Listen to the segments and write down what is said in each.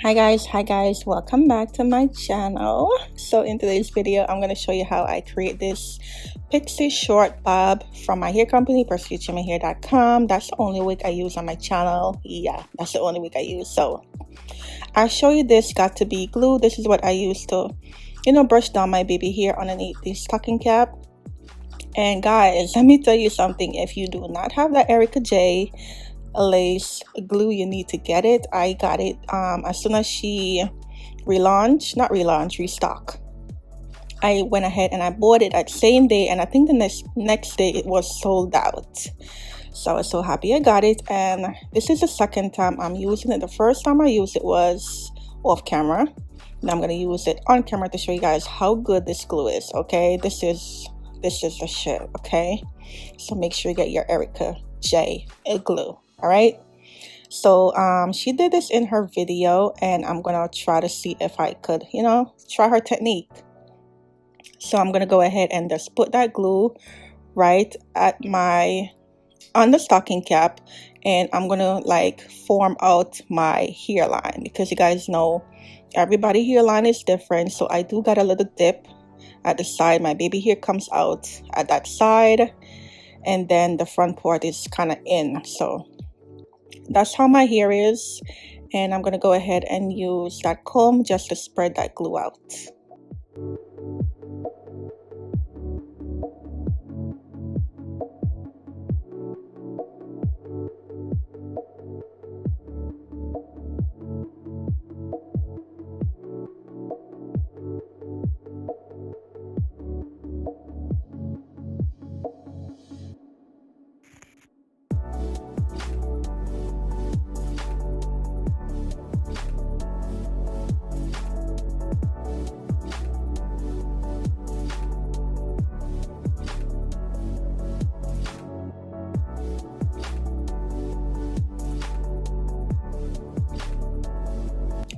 Hi guys, welcome back to my channel. So in today's video I'm going to show you how I create this pixie short bob from my hair company, prestigehumanhair.com. That's the only wig I use on my channel. Yeah, that's the only wig I use. So I'll show you this got to be glue. This is what I use to brush down my baby hair underneath the stocking cap. And guys, let me tell you something. If you do not have that Erica J lace glue, you need to get it. I got it as soon as she restock. I went ahead and I bought it that same day, and I think the next day it was sold out. So I was so happy I got it, and this is the second time I'm using it. The first time I used it was off camera, and I'm going to use it on camera to show you guys how good this glue is. Okay, this is the shit. Okay, so make sure you get your Erica J glue. All right, so she did this in her video, and I'm gonna try to see if I could try her technique. So I'm gonna go ahead and just put that glue right at on the stocking cap, and I'm gonna like form out my hairline, because you guys know everybody hairline is different. So I do got a little dip at the side. My baby hair comes out at that side, and then the front part is kind of in. So that's how my hair is, and I'm gonna go ahead and use that comb just to spread that glue out.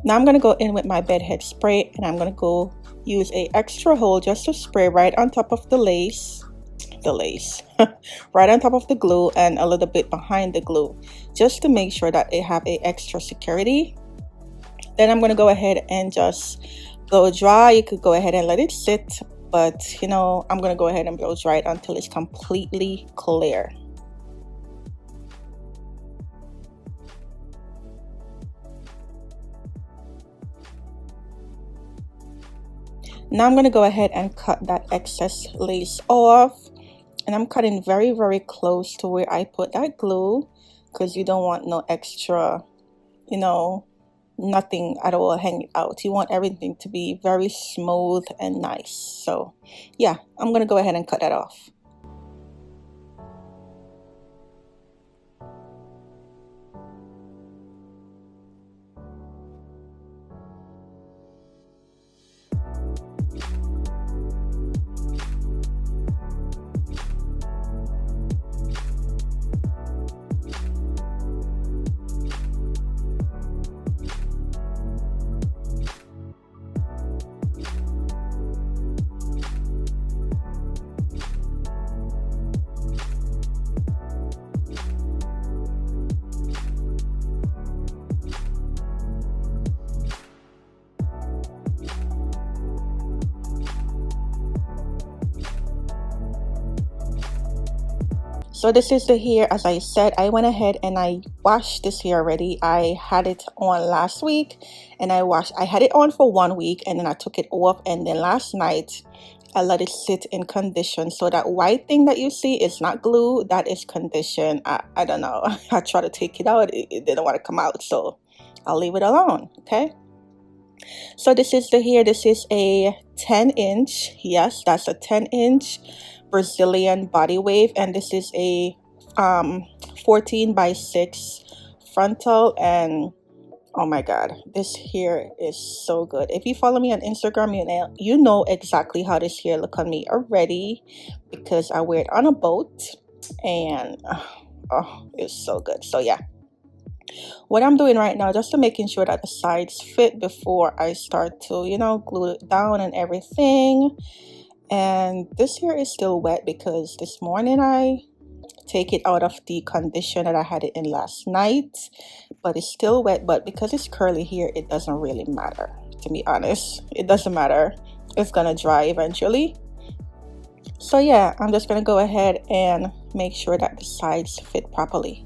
Now I'm going to go in with my bedhead spray, and I'm going to go use a extra hole just to spray right on top of the lace right on top of the glue, and a little bit behind the glue, just to make sure that they have a extra security. Then I'm going to go ahead and just blow dry. You could go ahead and let it sit, but I'm going to go ahead and blow dry it until it's completely clear. Now I'm going to go ahead and cut that excess lace off, and I'm cutting very, very close to where I put that glue, because you don't want no extra, nothing at all hanging out. You want everything to be very smooth and nice. So yeah, I'm going to go ahead and cut that off. So this is the hair. As I said, I went ahead and I washed this hair already. I had it on last week, and I had it on for 1 week, and then I took it off, and then last night I let it sit in condition. So that white thing that you see is not glue, that is condition. I don't know. I tried to take it out, it didn't want to come out, so I'll leave it alone. Okay, so this is the hair. This is a 10-inch. Yes, that's a 10-inch Brazilian body wave, and this is a 14x6 frontal. And oh my god, this hair is so good. If you follow me on Instagram, you know exactly how this hair look on me already, because I wear it on a boat, and oh, it's so good. So yeah, what I'm doing right now, just to making sure that the sides fit before I start to glue it down and everything. And this hair is still wet because this morning I take it out of the condition that I had it in last night, but it's still wet. But because it's curly here, it doesn't really matter, to be honest. It doesn't matter. It's gonna dry eventually. So yeah, I'm just gonna go ahead and make sure that the sides fit properly.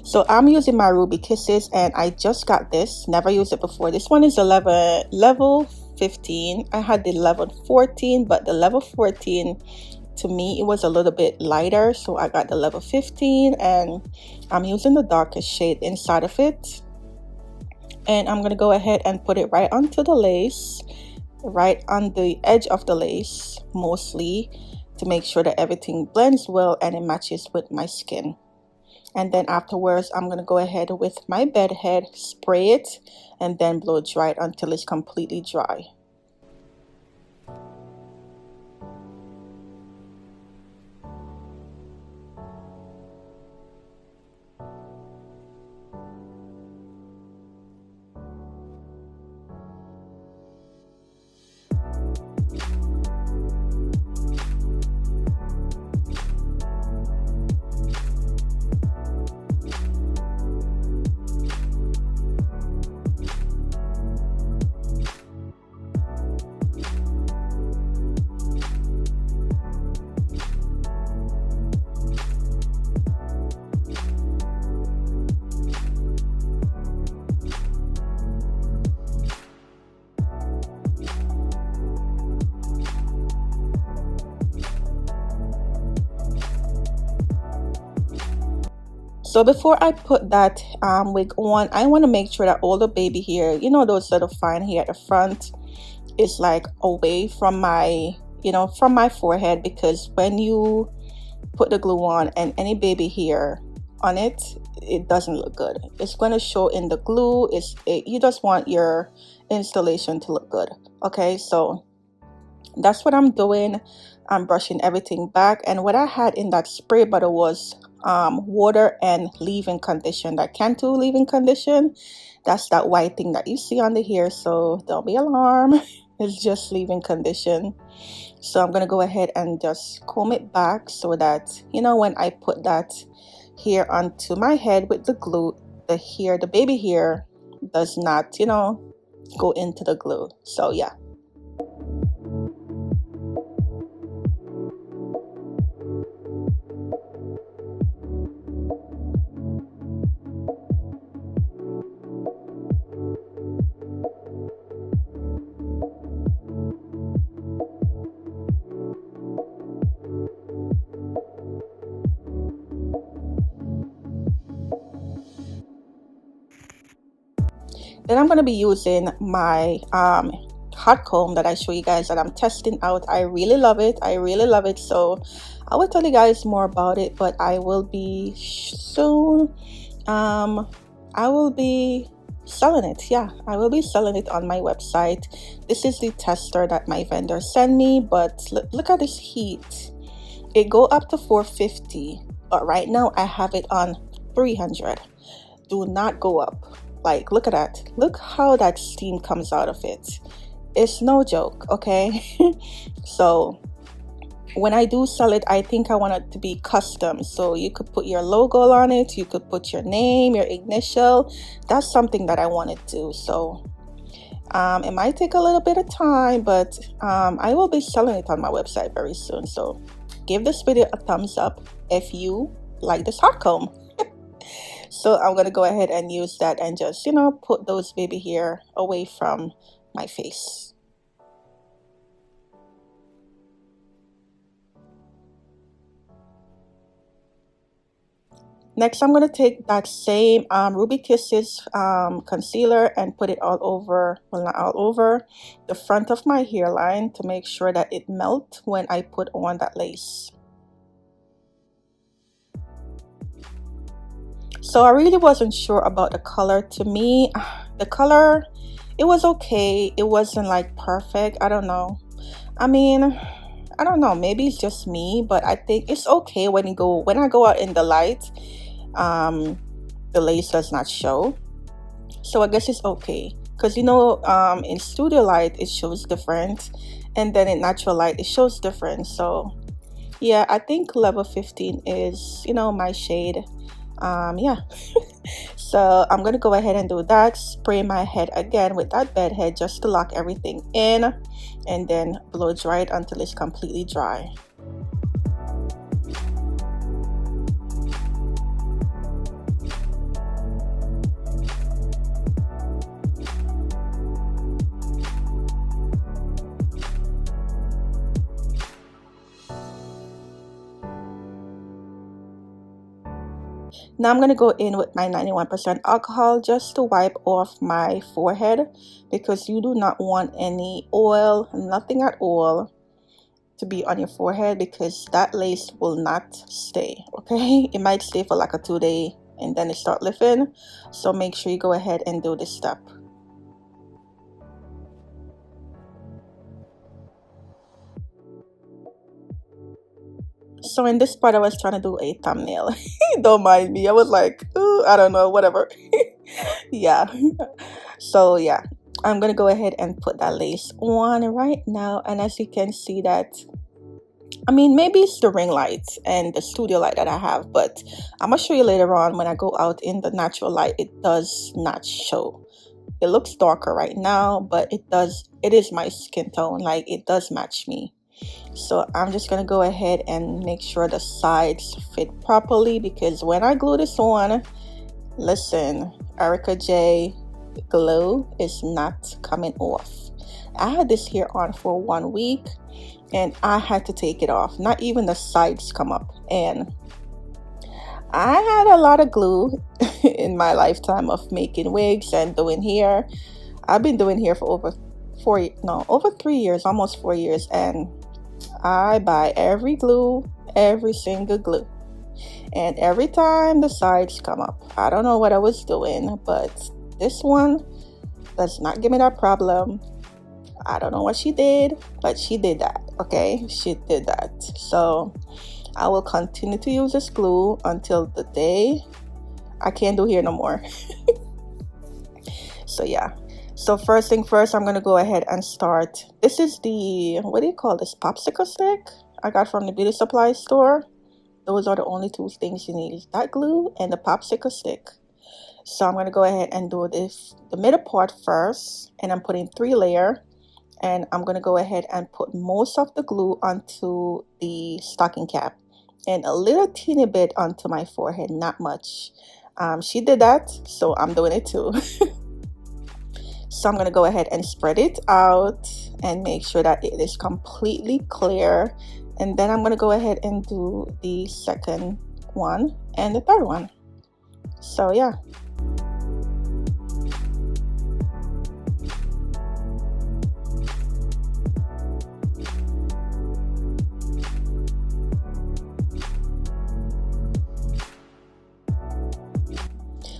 So I'm using my Ruby Kisses, and I just got this. Never used it before. This one is level 15. I had the level 14, but the level 14, to me, it was a little bit lighter, so I got the level 15, and I'm using the darkest shade inside of it. And I'm gonna go ahead and put it right onto the lace, right on the edge of the lace, mostly, to make sure that everything blends well and it matches with my skin. And then afterwards, I'm gonna go ahead with my bed head, spray it, and then blow dry it until it's completely dry. So before I put that wig on, I want to make sure that all the baby hair, you know, those little fine hair at the front, is like away from my, from my forehead, because when you put the glue on and any baby hair on it, it doesn't look good. It's going to show in the glue. You just want your installation to look good. Okay, so that's what I'm doing. I'm brushing everything back, and what I had in that spray bottle was water and leave-in condition, that Cantu leave-in condition. That's that white thing that you see on the hair, so don't be alarmed. It's just leave-in condition. So I'm gonna go ahead and just comb it back so that, when I put that hair onto my head with the glue, the baby hair does not, go into the glue. So yeah. Then I'm going to be using my hot comb that I show you guys that I'm testing out. I really love it. I really love it. So I will tell you guys more about it, but I will be soon. I will be selling it. Yeah, I will be selling it on my website. This is the tester that my vendor sent me, but look at this heat. It go up to 450, but right now I have it on 300. Do not go up. Like, look at that. Look how that steam comes out of it. It's no joke, okay? So when I do sell it, I think I want it to be custom. So you could put your logo on it. You could put your name, your initial. That's something that I want to do. So it might take a little bit of time, but I will be selling it on my website very soon. So give this video a thumbs up if you like this hot comb. So I'm going to go ahead and use that and just, put those baby hair away from my face. Next, I'm going to take that same Ruby Kisses concealer and put it all over, well, not all over, the front of my hairline to make sure that it melts when I put on that lace. So I really wasn't sure about the color. To me, the color, it was okay. It wasn't like perfect. I don't know. I mean, I don't know, maybe it's just me, but I think it's okay when I go out in the light, the lace does not show. So I guess it's okay, because in studio light it shows different, and then in natural light it shows different. So yeah, I think level 15 is my shade. Yeah. So I'm gonna go ahead and do that, spray my head again with that bed head just to lock everything in, and then blow dry it until it's completely dry. Now I'm going to go in with my 91% alcohol just to wipe off my forehead, because you do not want any oil, nothing at all, to be on your forehead, because that lace will not stay. Okay, it might stay for like a 2 day and then it start lifting. So make sure you go ahead and do this step. So in this part I was trying to do a thumbnail. Don't mind me, I was like, ooh, I don't know, whatever. Yeah. So yeah, I'm gonna go ahead and put that lace on right now, and as you can see that, I mean, maybe it's the ring light and the studio light that I have, but I'm gonna show you later on when I go out in the natural light, it does not show. It looks darker right now, but it is my skin tone, like it does match me. So I'm just gonna go ahead and make sure the sides fit properly, because when I glue this on, listen, Erica J glue is not coming off. I had this here on for 1 week and I had to take it off. Not even the sides come up. And I had a lot of glue in my lifetime of making wigs and doing hair. I've been doing hair for over 3 years, almost 4 years, and I buy every glue, every single glue, and every time the sides come up. I don't know what I was doing, but this one does not give me that problem. I don't know what she did, but she did that. Okay, she did that. So I will continue to use this glue until the day I can't do hair no more. So yeah, so first thing first, I'm gonna go ahead and start. This is the, what do you call this, popsicle stick I got from the beauty supply store. Those are the only two things you need, is that glue and the popsicle stick. So I'm gonna go ahead and do the middle part first, and I'm putting 3 layers, and I'm gonna go ahead and put most of the glue onto the stocking cap and a little teeny bit onto my forehead, not much. She did that, so I'm doing it too. So I'm going to go ahead and spread it out and make sure that it is completely clear. And then I'm going to go ahead and do the second one and the third one. So yeah.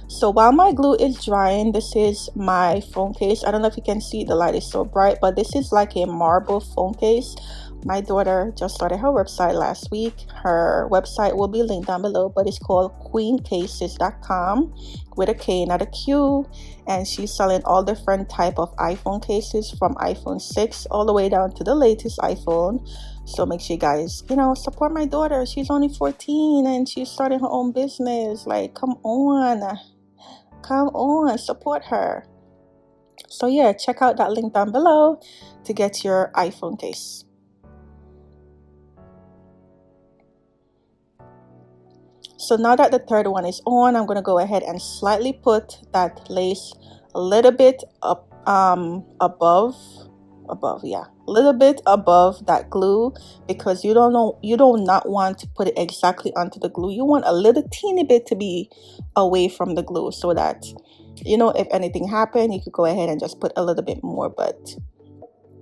So while my glue is drying, this is my phone case. I don't know if you can see, the light is so bright, but this is like a marble phone case. My daughter just started her website last week. Her website will be linked down below, but it's called queencases.com with a K, not a Q. And she's selling all different type of iPhone cases, from iPhone 6 all the way down to the latest iPhone. So make sure you guys, support my daughter. She's only 14 and she's starting her own business. Like, come on, support her. So yeah, check out that link down below to get your iPhone case. So now that the third one is on, I'm going to go ahead and slightly put that lace a little bit up above, yeah, a little bit above that glue, because you do not want to put it exactly onto the glue. You want a little teeny bit to be away from the glue, so that if anything happened, you could go ahead and just put a little bit more. But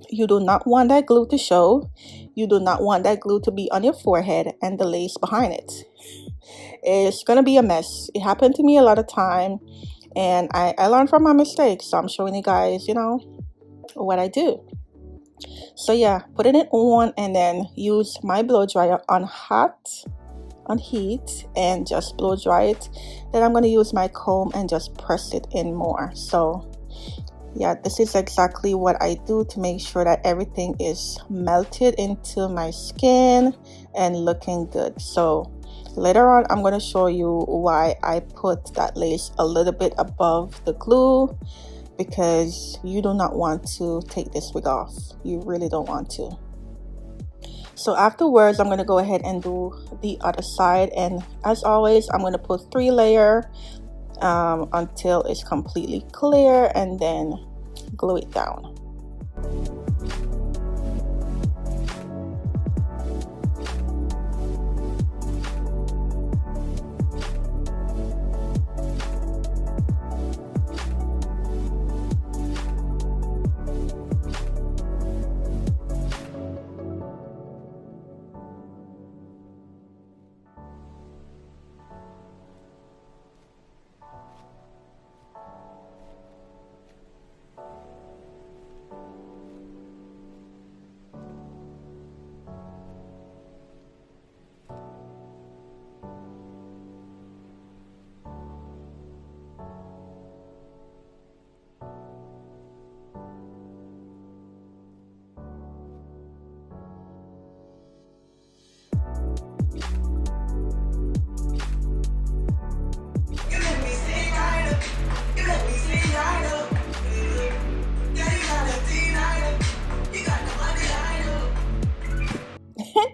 you do not want that glue to show. You do not want that glue to be on your forehead and the lace behind it. It's gonna be a mess. It happened to me a lot of time, and I learned from my mistakes. So I'm showing you guys what I do. So yeah, putting it on and then use my blow dryer on heat and just blow dry it. Then I'm going to use my comb and just press it in more. So yeah, this is exactly what I do to make sure that everything is melted into my skin and looking good. So later on I'm going to show you why I put that lace a little bit above the glue, because you do not want to take this wig off. You really don't want to. So afterwards, I'm going to go ahead and do the other side, and as always, I'm going to put 3 layers until it's completely clear, and then glue it down.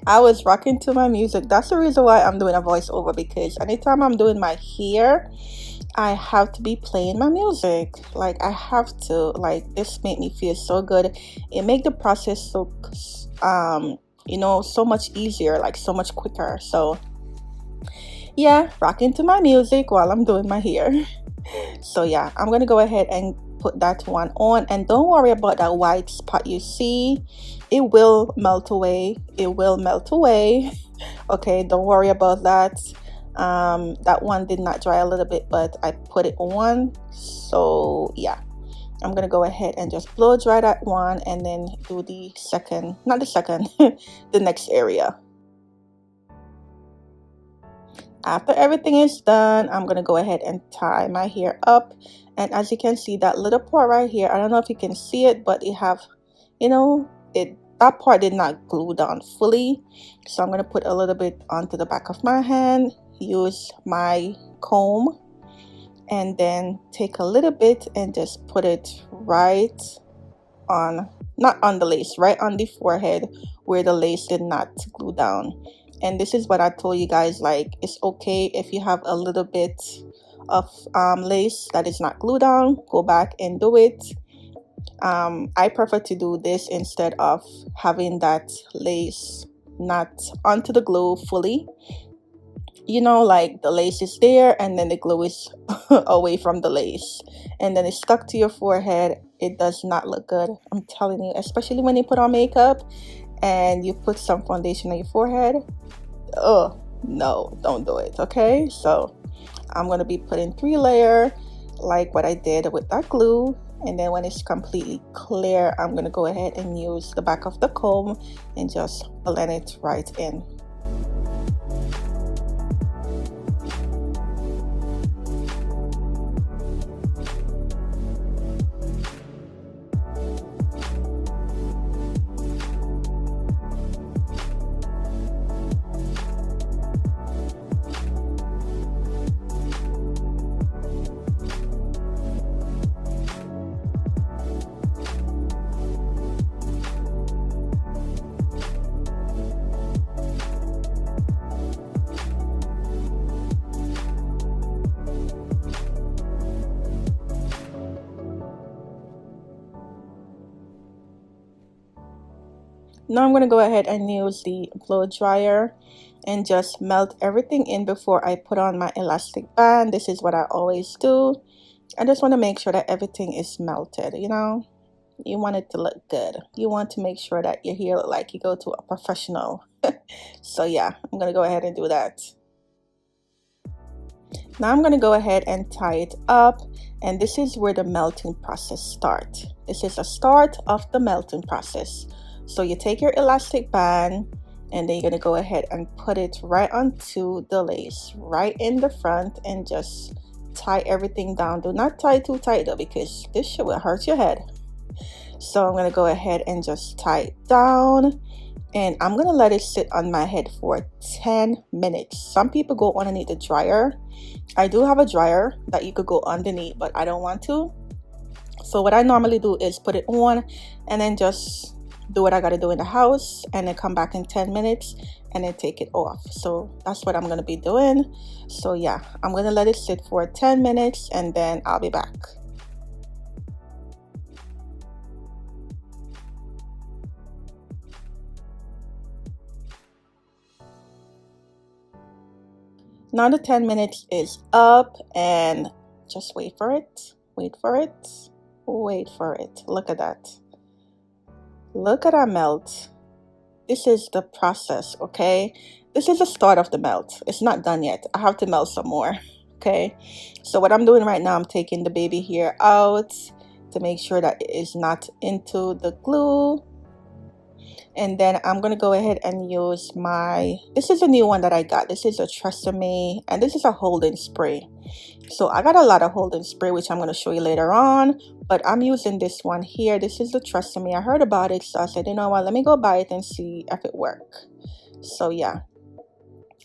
I was rocking to my music. That's the reason why I'm doing a voiceover, because anytime I'm doing my hair, I have to be playing my music. Like, I have to. Like, this made me feel so good. It made the process so you know, so much easier, like so much quicker. So yeah, rocking to my music while I'm doing my hair. So yeah, I'm gonna go ahead and put that one on, and don't worry about that white spot you see. It will melt away. It will melt away. Okay, don't worry about that. That one did not dry a little bit, but I put it on. So yeah, I'm gonna go ahead and just blow dry that one, and then do the second, not the second, the next area. After everything is done, I'm gonna go ahead and tie my hair up. And as you can see, that little part right here, I don't know if you can see it, but it have, you know, that part did not glue down fully. So I'm gonna put a little bit onto the back of my hand, use my comb, and then take a little bit and just put it right on, not on the lace, right on the forehead where the lace did not glue down. And this is what I told you guys, like, it's okay if you have a little bit of lace that is not glued down, go back and do it. I prefer to do this instead of having that lace not onto the glue fully. You know, like the lace is there and then the glue is away from the lace, and then it's stuck to your forehead. It does not look good, I'm telling you, especially when you put on makeup and you put some foundation on your forehead. Oh no, don't do it. Okay, so I'm going to be putting 3 layers like what I did with that glue, and then when it's completely clear, I'm going to go ahead and use the back of the comb and just blend it right in. Now I'm going to go ahead and use the blow dryer and just melt everything in before I put on my elastic band. This is what I always do. I just want to make sure that everything is melted, you know. You want it to look good. You want to make sure that your hair look like you go to a professional. So yeah, I'm going to go ahead and do that. Now I'm going to go ahead and tie it up, and this is where the melting process starts. This is the start of the melting process. So you take your elastic band, and then you're going to go ahead and put it right onto the lace, right in the front, and just tie everything down. Do not tie too tight though, because this shit will hurt your head. So I'm going to go ahead and just tie it down, and I'm going to let it sit on my head for 10 minutes. Some people go underneath the dryer. I do have a dryer that you could go underneath, but I don't want to. So what I normally do is put it on and then just do what I got to do in the house, and then come back in 10 minutes and then take it off. So that's what I'm going to be doing. So yeah, I'm going to let it sit for 10 minutes and then I'll be back. Now the 10 minutes is up, and just wait for it. Wait for it. Wait for it. Look at that. Look at that melt. This is the process, okay? This is the start of the melt. It's not done yet. I have to melt some more, okay? So what I'm doing right now, I'm taking the baby hair out to make sure that it is not into the glue. And then I'm going to go ahead and use this is a new one that I got. This is a Tresemme, and this is a holding spray. So I got a lot of holding spray, which I'm going to show you later on, but I'm using this one here. This is the Tresemme. I heard about it, so I said, you know what, let me go buy it and see if it works. So yeah,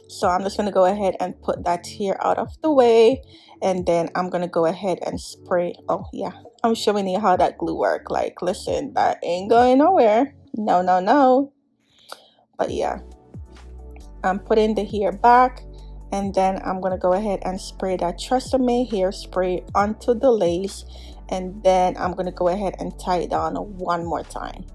so I'm just going to go ahead and put that here out of the way, and then I'm going to go ahead and spray. Oh yeah, I'm showing you how that glue works. Like, listen, that ain't going nowhere. No, no, no. But yeah, I'm putting the hair back, and then I'm going to go ahead and spray that Tresemme hairspray onto the lace, and then I'm going to go ahead and tie it down one more time.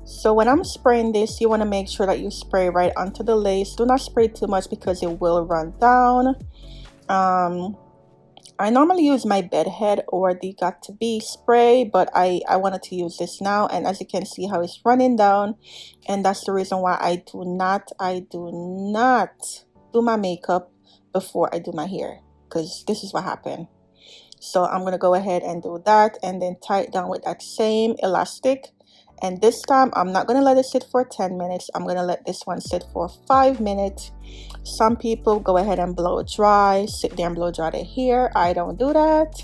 So when I'm spraying this, you want to make sure that you spray right onto the lace. Do not spray too much because it will run down. I normally use my bed head or the Got To Be spray, but I wanted to use this now, and as you can see how it's running down, and that's the reason why I do not do my makeup before I do my hair, because this is what happened. So I'm gonna go ahead and do that, and then tie it down with that same elastic. And this time I'm not going to let it sit for 10 minutes. I'm going to let this one sit for 5 minutes. Some people go ahead and blow it dry, sit there and blow dry their hair. I don't do that.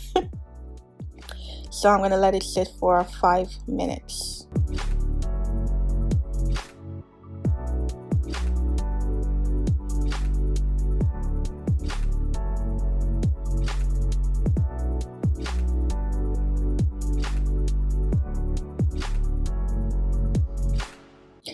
So I'm going to let it sit for 5 minutes.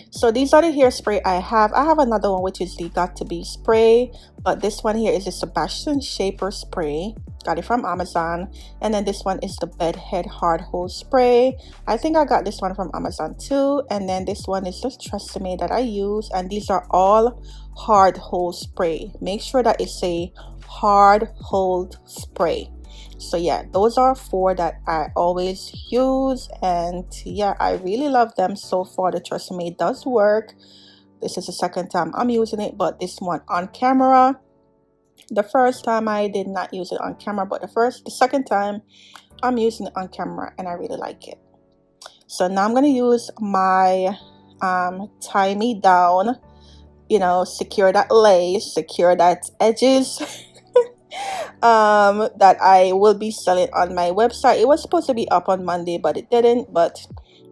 So these are the hairspray I have. I have another one which is the Got To Be spray, but this one here is the Sebastian Shaper spray. Got it from Amazon. And then this one is the Bed Head Hard Hold spray. I think I got this one from Amazon too. And then this one is the Tresemme that I use, and these are all hard hold spray. Make sure that it's a hard hold spray. So yeah, those are 4 that I always use, and yeah, I really love them so far. The Tresemme does work. This is the second time I'm using it, but this one on camera. The first time I did not use it on camera, but the second time I'm using it on camera, and I really like it. So now I'm going to use my tie me down, you know, secure that lace, secure that edges that I will be selling on my website. It was supposed to be up on Monday, but it didn't. But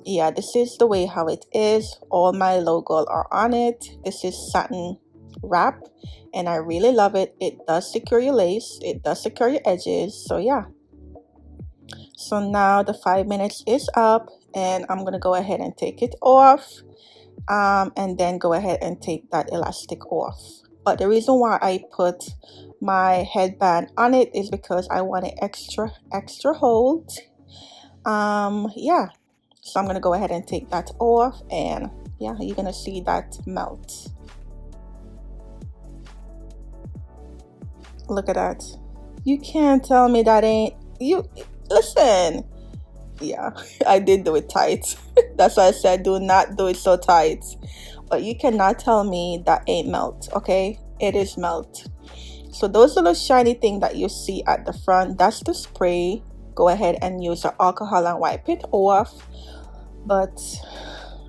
yeah, this is the way how it is. All my logo are on it. This is satin wrap, and I really love it. It does secure your lace, it does secure your edges. So yeah, so now the 5 minutes is up, and I'm gonna go ahead and take it off. and then go ahead and take that elastic off. But the reason why I put my headband on it is because I want it extra hold. Yeah, so I'm gonna go ahead and take that off, and yeah, you're gonna see that melt. Look at that. You can't tell me that ain't you. Listen, yeah, I did do it tight. That's why I said do not do it so tight. But you cannot tell me that ain't melt. Okay, it is melt. So those little shiny thing that you see at the front, that's the spray. Go ahead and use your alcohol and wipe it off. But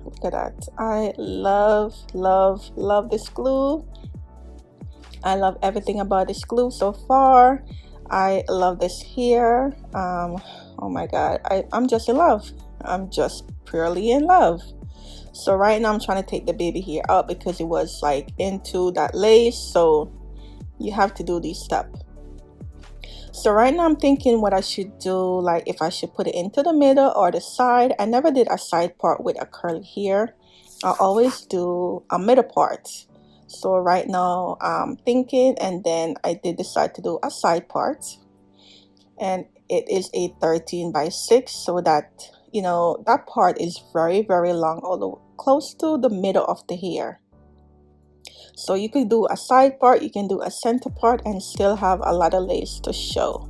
look at that. I love this glue. I love everything about this glue so far. I love this here. Oh my god, I'm just in love. I'm just purely in love. So right now I'm trying to take the baby hair out because it was like into that lace, so you have to do this step. So right now I'm thinking what I should do, like if I should put it into the middle or the side. I never did a side part with a curly hair. I always do a middle part. So right now I'm thinking, and then I did decide to do a side part, and it is a 13 by 6, so that, you know, that part is very long, although close to the middle of the hair. So you could do a side part, you can do a center part, and still have a lot of lace to show.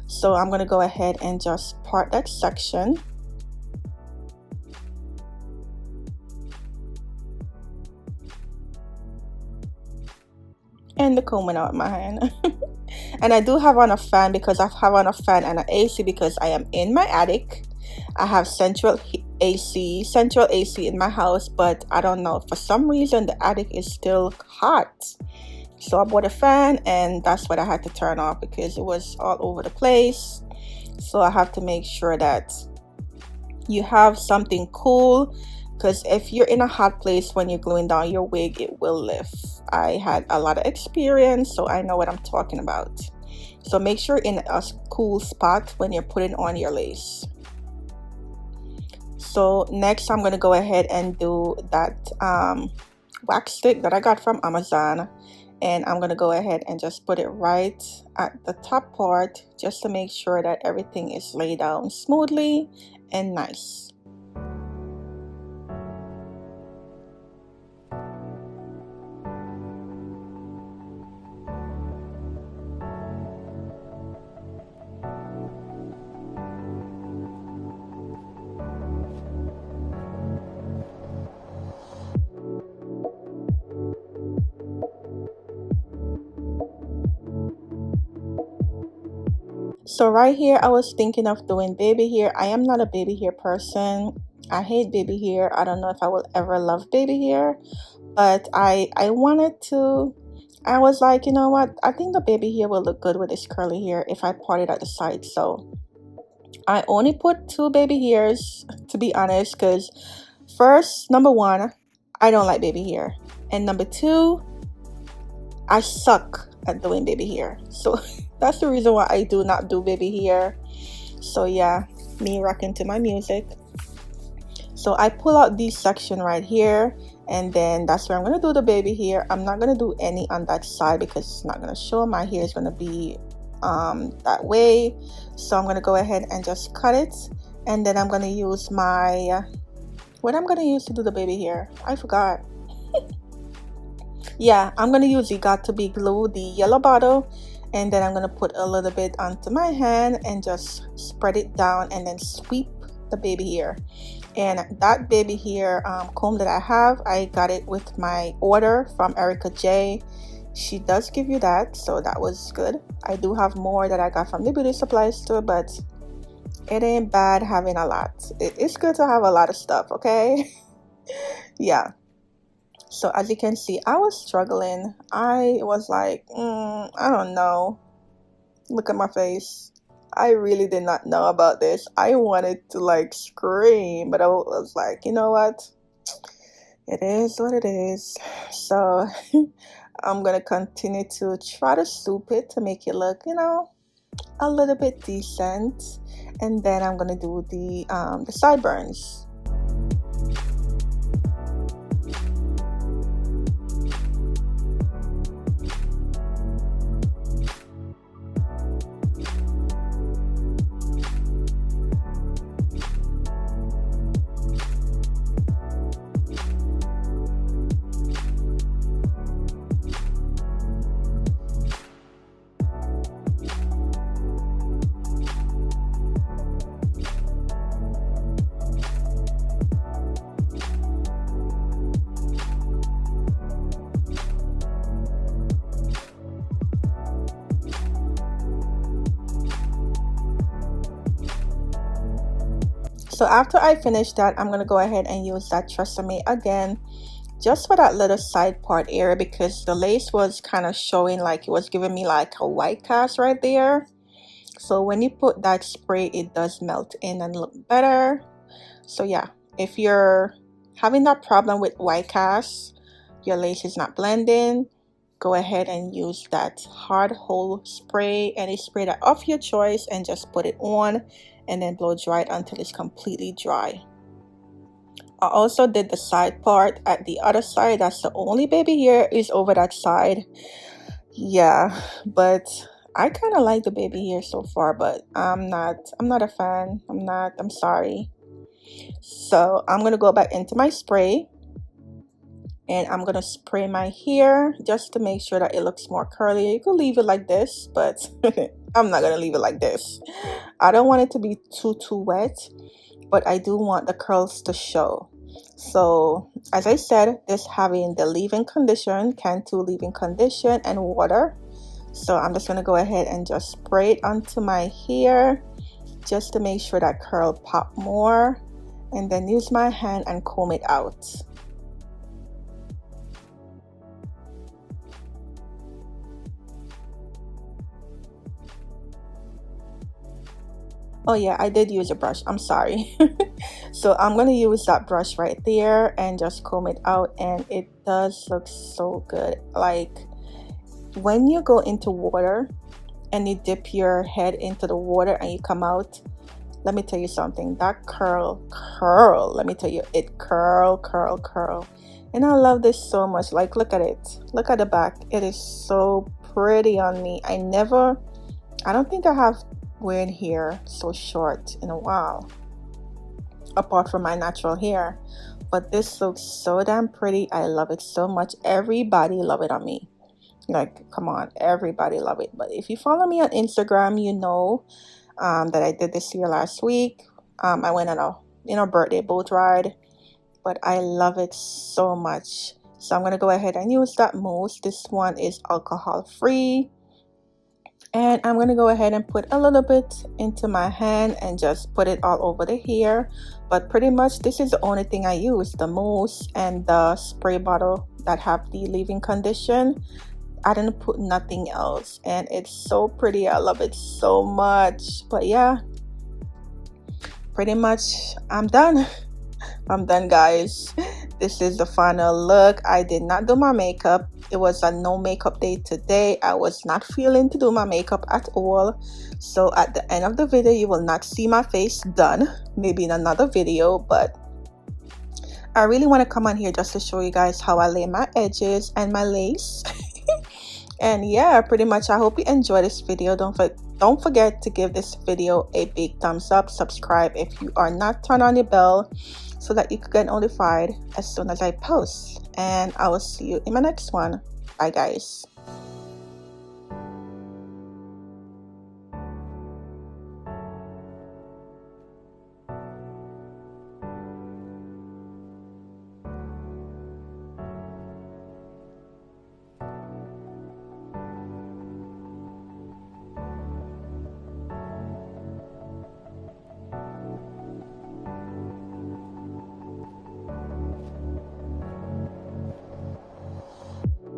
So I'm gonna go ahead and just part that section. And the comb went out of my hand. And I do have on a fan because I have on a fan and an AC because I am in my attic. I have central AC in my house, but I don't know, for some reason the attic is still hot. So I bought a fan, and that's what I had to turn off because it was all over the place. So I have to make sure that you have something cool, because if you're in a hot place when you're gluing down your wig, it will lift. I had a lot of experience, so I know what I'm talking about. So make sure in a cool spot when you're putting on your lace. So next I'm going to go ahead and do that wax stick that I got from Amazon, and I'm going to go ahead and just put it right at the top part just to make sure that everything is laid down smoothly and nice. So right here I was thinking of doing baby hair. I am not a baby hair person. I hate baby hair. I don't know if I will ever love baby hair, but I wanted to. I was like, you know what, I think the baby hair will look good with this curly hair if I part it at the side. So I only put 2 baby hairs, to be honest, because first, number 1, I don't like baby hair, and number 2, I suck at doing baby hair. So that's the reason why I do not do baby hair. So yeah, me rocking to my music. So I pull out this section right here, and then that's where I'm going to do the baby hair. I'm not going to do any on that side because it's not going to show. My hair is going to be that way. So I'm going to go ahead and just cut it, and then I'm going to use my what I'm going to use to do the baby hair, I forgot. Yeah, I'm going to use the Got To Be glue, the yellow bottle, and then I'm going to put a little bit onto my hand and just spread it down and then sweep the baby hair. And that baby hair comb that I have, I got it with my order from Erica J. She does give you that, so that was good. I do have more that I got from the beauty supply store, but it ain't bad having a lot. It's good to have a lot of stuff, okay? Yeah. So as you can see, I was struggling. I was like, I don't know. Look at my face. I really did not know about this. I wanted to like scream, but I was like, you know what? It is what it is. So I'm going to continue to try to soup it to make it look, you know, a little bit decent. And then I'm going to do the sideburns. So after I finish that, I'm gonna go ahead and use that Tresemme again, just for that little side part area, because the lace was kind of showing, like it was giving me like a white cast right there. So when you put that spray, it does melt in and look better. So yeah, if you're having that problem with white cast, your lace is not blending, go ahead and use that hard hold spray, any spray that of your choice, and just put it on and then blow dry it until it's completely dry. I also did the side part at the other side. That's the only baby hair is over that side. Yeah, but I kind of like the baby hair so far, but I'm not a fan. I'm sorry. So I'm gonna go back into my spray, and I'm gonna spray my hair just to make sure that it looks more curly. You could leave it like this, but I'm not gonna leave it like this. I don't want it to be too wet, but I do want the curls to show. So as I said, this having the leave-in condition, Cantu leave-in condition, and water. So I'm just gonna go ahead and just spray it onto my hair just to make sure that curl pop more, and then use my hand and comb it out. Oh yeah, I did use a brush, I'm sorry. So I'm gonna use that brush right there and just comb it out, and it does look so good. Like when you go into water and you dip your head into the water and you come out, let me tell you something, that curl, let me tell you, it curl. And I love this so much. Like look at it, look at the back, it is so pretty on me. I don't think I have wearing hair so short in a while, apart from my natural hair, but this looks so damn pretty. I love it so much. Everybody love it on me. Like come on, everybody love it. But if you follow me on Instagram, you know that I did this here last week. I went on a birthday boat ride, but I love it so much. So I'm gonna go ahead and use that mousse. This one is alcohol free. And I'm going to go ahead and put a little bit into my hand and just put it all over the hair. But pretty much this is the only thing I use, the mousse and the spray bottle that have the leave-in condition. I didn't put nothing else, and it's so pretty. I love it so much. But yeah, pretty much I'm done. I'm done, guys. This is the final look. I did not do my makeup. It was a no makeup day today. I was not feeling to do my makeup at all. So at the end of the video, you will not see my face done. Maybe in another video, but I really want to come on here just to show you guys how I lay my edges and my lace. And yeah, pretty much I hope you enjoy this video. Don't forget to give this video a big thumbs up. Subscribe if you are not, turn on your bell so that you can get notified as soon as I post. And I will see you in my next one. Bye guys.